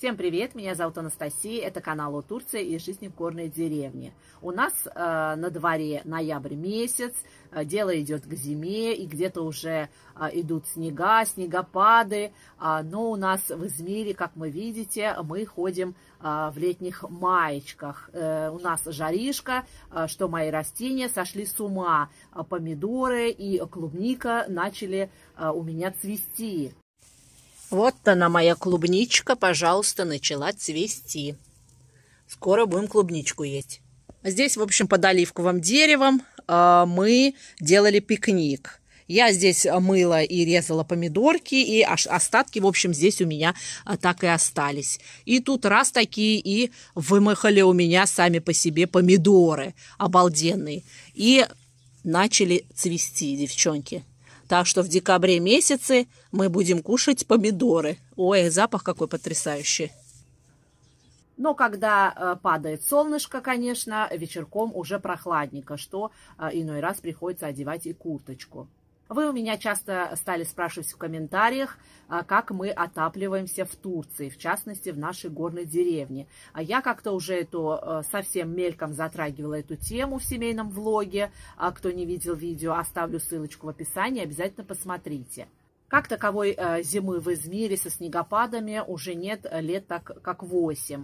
Всем привет, меня зовут Анастасия, это канал о Турции и жизни в горной деревне. У нас на дворе ноябрь месяц, дело идет к зиме, и где-то уже идут снега, снегопады, но у нас в Измире, как вы видите, мы ходим в летних маечках. У нас жаришка, что мои растения сошли с ума, помидоры и клубника начали у меня цвести. Вот она, моя клубничка, пожалуйста, начала цвести. Скоро будем клубничку есть. Здесь, в общем, под оливковым деревом мы делали пикник. Я здесь мыла и резала помидорки, и остатки, в общем, здесь у меня так и остались. И тут раз такие и вымахали у меня сами по себе помидоры обалденные. И начали цвести, девчонки. Так что в декабре месяце мы будем кушать помидоры. Ой, запах какой потрясающий. Но когда падает солнышко, конечно, вечерком уже прохладненько, что иной раз приходится одевать и курточку. Вы у меня часто стали спрашивать в комментариях, как мы отапливаемся в Турции, в частности, в нашей горной деревне. Я как-то уже совсем мельком затрагивала эту тему в семейном влоге. Кто не видел видео, оставлю ссылочку в описании, обязательно посмотрите. Как таковой зимы в Измире со снегопадами уже нет лет так как 8.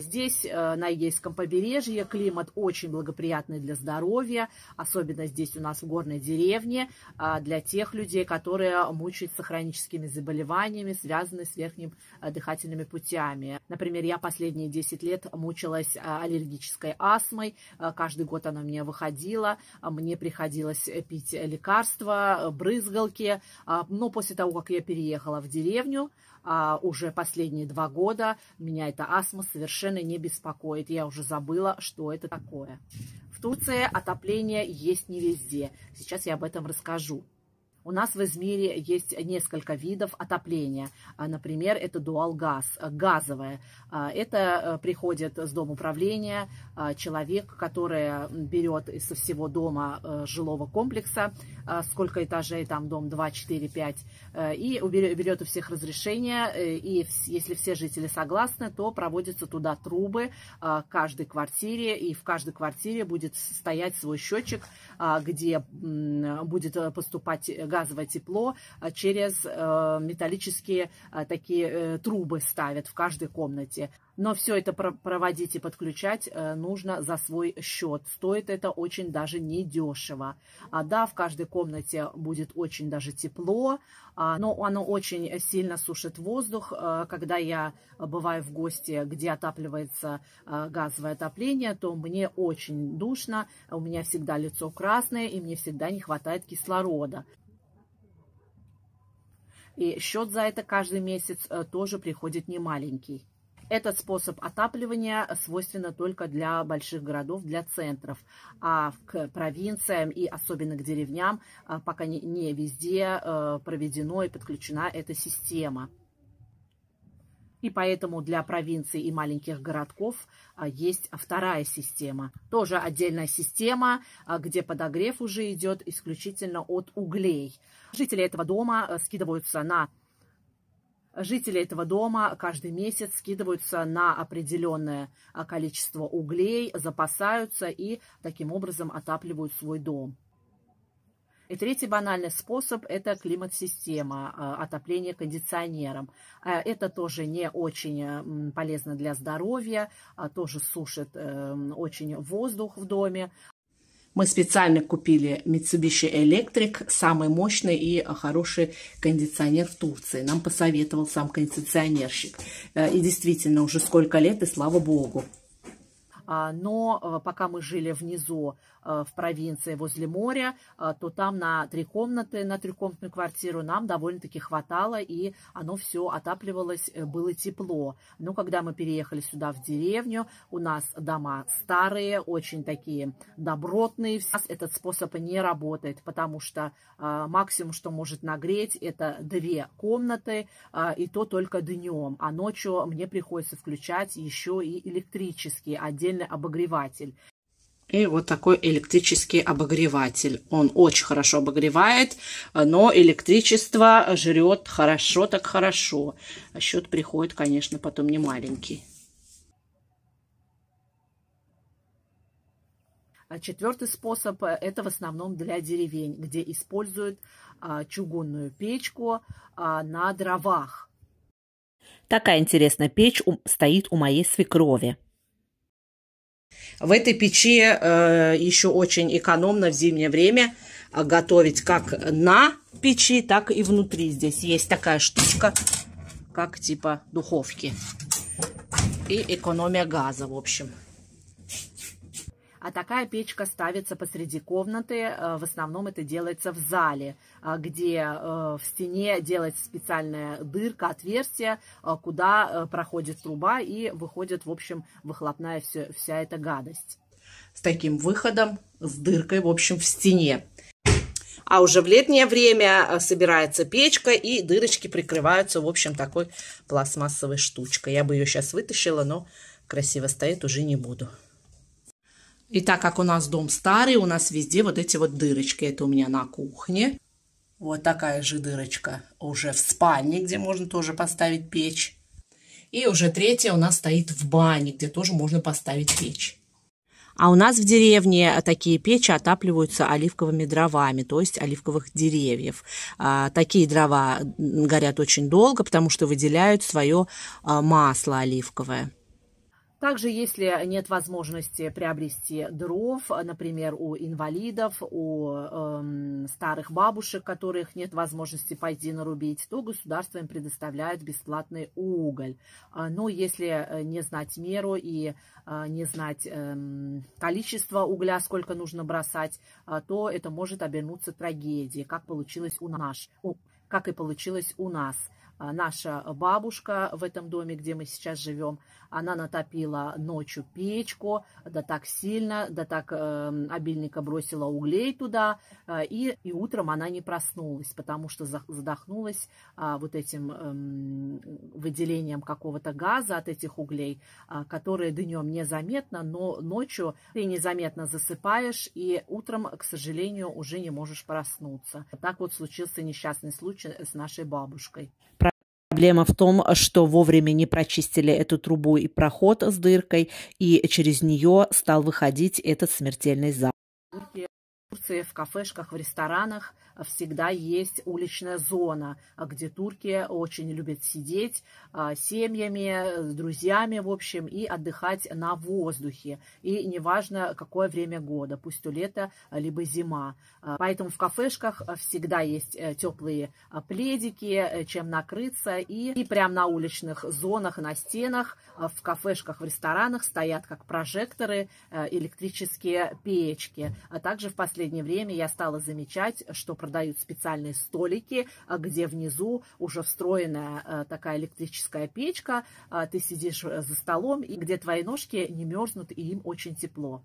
Здесь, на Эгейском побережье, климат очень благоприятный для здоровья, особенно здесь у нас в горной деревне, для тех людей, которые мучаются хроническими заболеваниями, связанными с верхними дыхательными путями. Например, я последние 10 лет мучилась аллергической астмой, каждый год она у меня выходила, мне приходилось пить лекарства, брызгалки, но после того, как я переехала в деревню, уже последние 2 года меня эта астма совершенно не беспокоит. Я уже забыла, что это такое. В Турции отопление есть не везде. Сейчас я об этом расскажу. У нас в Измире есть несколько видов отопления. Например, это дуал-газ, газовое. Это приходит с дома-управления человек, который берет со всего дома жилого комплекса, сколько этажей, там дом 2, 4, 5, и берет у всех разрешение, и если все жители согласны, то проводятся туда трубы к каждой квартире, и в каждой квартире будет стоять свой счетчик, где будет поступать газовое тепло через металлические такие трубы ставят в каждой комнате. Но все это проводить и подключать нужно за свой счет. Стоит это очень даже недешево. Да, в каждой комнате будет очень даже тепло, но оно очень сильно сушит воздух. Когда я бываю в гости, где отапливается газовое отопление, то мне очень душно, у меня всегда лицо красное, и мне всегда не хватает кислорода. И счет за это каждый месяц тоже приходит немаленький. Этот способ отапливания свойственно только для больших городов, для центров, а к провинциям и особенно к деревням пока не везде проведена и подключена эта система. И поэтому для провинций и маленьких городков есть вторая система. Тоже отдельная система, где подогрев уже идет исключительно от углей. Жители этого дома каждый месяц скидываются на определенное количество углей, запасаются и таким образом отапливают свой дом. И третий банальный способ – это климат-система, отопление кондиционером. Это тоже не очень полезно для здоровья, тоже сушит очень воздух в доме. Мы специально купили Mitsubishi Electric, самый мощный и хороший кондиционер в Турции. Нам посоветовал сам кондиционерщик. И действительно, уже сколько лет, и слава богу. Но пока мы жили внизу в провинции возле моря, то там на 3 комнаты, на 3-комнатную квартиру нам довольно-таки хватало, и оно все отапливалось, было тепло. Но когда мы переехали сюда в деревню, у нас дома старые, очень такие добротные. Этот способ не работает, потому что максимум, что может нагреть, это 2 комнаты, и то только днем. А ночью мне приходится включать еще и электрический отдельный обогреватель. И вот такой электрический обогреватель. Он очень хорошо обогревает, но электричество жрет хорошо, так хорошо. А счет приходит, конечно, потом не маленький. Четвертый способ – это в основном для деревень, где используют чугунную печку на дровах. Такая интересная печь стоит у моей свекрови. В этой печи еще очень экономно в зимнее время готовить как на печи, так и внутри. Здесь есть такая штучка, как типа духовки. И экономия газа, в общем. А такая печка ставится посреди комнаты. В основном это делается в зале, где в стене делается специальная дырка, отверстие, куда проходит труба и выходит, в общем, выхлопная вся эта гадость. С таким выходом, с дыркой, в общем, в стене. А уже в летнее время собирается печка, и дырочки прикрываются, в общем, такой пластмассовой штучкой. Я бы ее сейчас вытащила, но красиво стоит, уже не буду. И так как у нас дом старый, у нас везде вот эти вот дырочки. Это у меня на кухне. Вот такая же дырочка уже в спальне, где можно тоже поставить печь. И уже третья у нас стоит в бане, где тоже можно поставить печь. А у нас в деревне такие печи отапливаются оливковыми дровами, то есть оливковых деревьев. Такие дрова горят очень долго, потому что выделяют свое масло оливковое. Также, если нет возможности приобрести дров, например, у инвалидов, у старых бабушек, которых нет возможности пойти нарубить, то государство им предоставляет бесплатный уголь. Но если не знать меру и не знать количество угля, сколько нужно бросать, то это может обернуться трагедией, как и получилось у нас. Наша бабушка в этом доме, где мы сейчас живем, она натопила ночью печку, да так сильно, да так обильненько бросила углей туда, и утром она не проснулась, потому что задохнулась вот этим выделением какого-то газа от этих углей, которые днем незаметно, но ночью ты незаметно засыпаешь, и утром, к сожалению, уже не можешь проснуться. Так вот случился несчастный случай с нашей бабушкой. Проблема в том, что вовремя не прочистили эту трубу и проход с дыркой, и через нее стал выходить этот смертельный запах. В Турции в кафешках, в ресторанах всегда есть уличная зона, где турки очень любят сидеть семьями, с друзьями, в общем, и отдыхать на воздухе. И неважно, какое время года, пусть то лето, либо зима. Поэтому в кафешках всегда есть теплые пледики, чем накрыться. И прямо на уличных зонах, на стенах, в кафешках, в ресторанах стоят как прожекторы электрические печки. А также в последнее время я стала замечать, что продают специальные столики, где внизу уже встроенная такая электрическая печка. Ты сидишь за столом, и где твои ножки не мерзнут, и им очень тепло.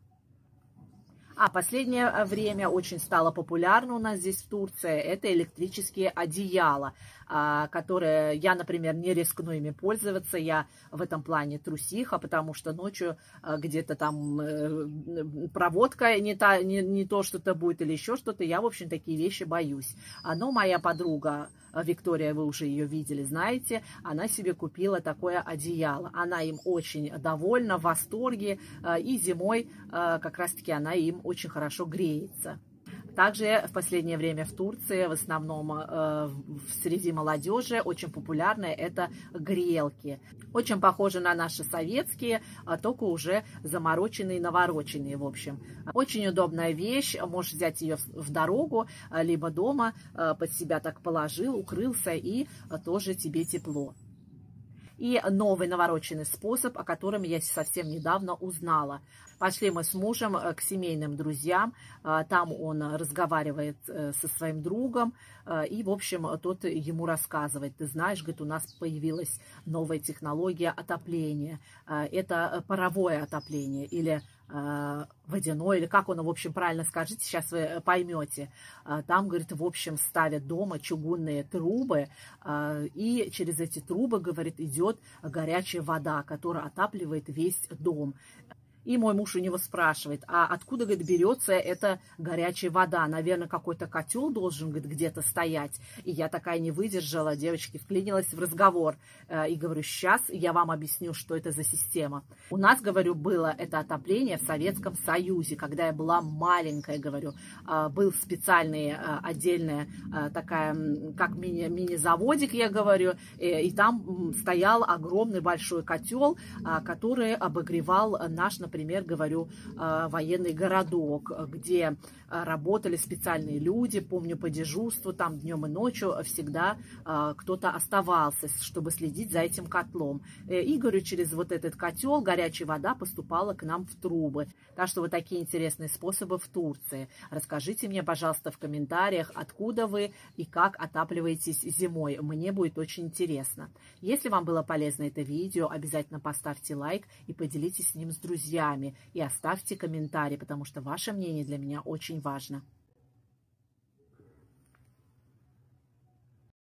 А последнее время очень стало популярно у нас здесь в Турции, это электрические одеяла, которые я, например, не рискну ими пользоваться, я в этом плане трусиха, потому что ночью где-то там проводка не то что-то будет или еще что-то, я, в общем, такие вещи боюсь. Но моя подруга Виктория, вы уже ее видели, знаете, она себе купила такое одеяло. Она им очень довольна, в восторге, и зимой как раз-таки она им очень хорошо греется. Также в последнее время в Турции, в основном среди молодежи, очень популярны это грелки. Очень похожи на наши советские, только уже замороченные, навороченные, в общем. Очень удобная вещь, можешь взять ее в дорогу, либо дома, под себя так положил, укрылся, и тоже тебе тепло. И новый навороченный способ, о котором я совсем недавно узнала. Пошли мы с мужем к семейным друзьям, там он разговаривает со своим другом, и, в общем, тот ему рассказывает: ты знаешь, говорит, у нас появилась новая технология отопления, это паровое отопление, или водяной, или как оно, в общем, правильно скажите, сейчас вы поймете. Там, говорит, в общем, ставят дома чугунные трубы, и через эти трубы, говорит, идет горячая вода, которая отапливает весь дом. И мой муж у него спрашивает, а откуда, говорит, берется эта горячая вода? Наверное, какой-то котел должен, говорит, где-то стоять. И я такая не выдержала, девочки, вклинилась в разговор. И говорю, сейчас я вам объясню, что это за система. У нас, говорю, было это отопление в Советском Союзе, когда я была маленькая, говорю. Был специальный, отдельная такая, как мини-заводик, я говорю. И там стоял огромный большой котел, который обогревал наш, например, говорю, военный городок, где работали специальные люди, помню, по дежурству, там днем и ночью всегда кто-то оставался, чтобы следить за этим котлом. И, говорю, через вот этот котел горячая вода поступала к нам в трубы. Так что вот такие интересные способы в Турции. Расскажите мне, пожалуйста, в комментариях, откуда вы и как отапливаетесь зимой. Мне будет очень интересно. Если вам было полезно это видео, обязательно поставьте лайк и поделитесь с ним с друзьями. И оставьте комментарий, потому что ваше мнение для меня очень важно.